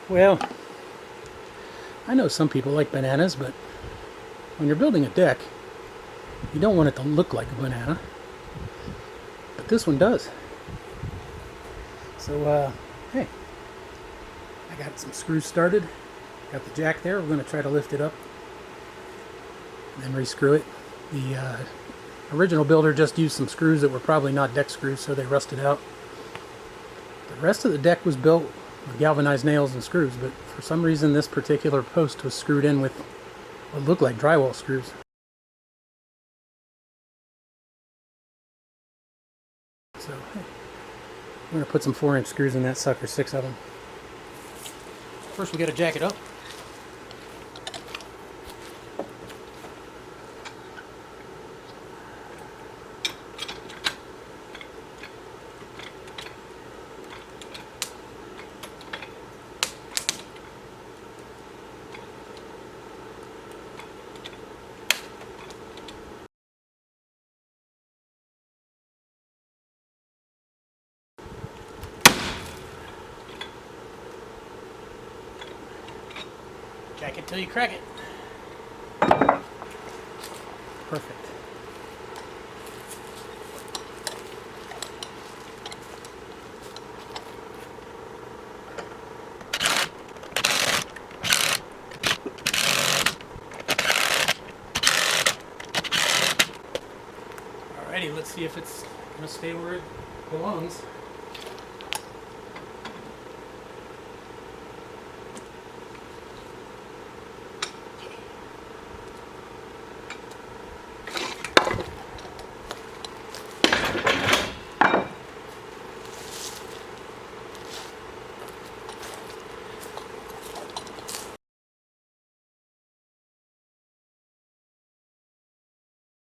Well, I know some people like bananas, but when you're building a deck, you don't want it to look like a banana. But this one does. So, hey, I got some screws started. Got the jack there. We're going to try to lift it up and then re-screw it. The original builder just used some screws that were probably not deck screws, so they rusted out. The rest of the deck was built with galvanized nails and screws, but for some reason this particular post was screwed in with what looked like drywall screws. So, hey, I'm going to put some 4-inch screws in that sucker, 6 of them. First we got to jack it up. Jack it till you crack it. Perfect. Alrighty, let's see if it's going to stay where it belongs.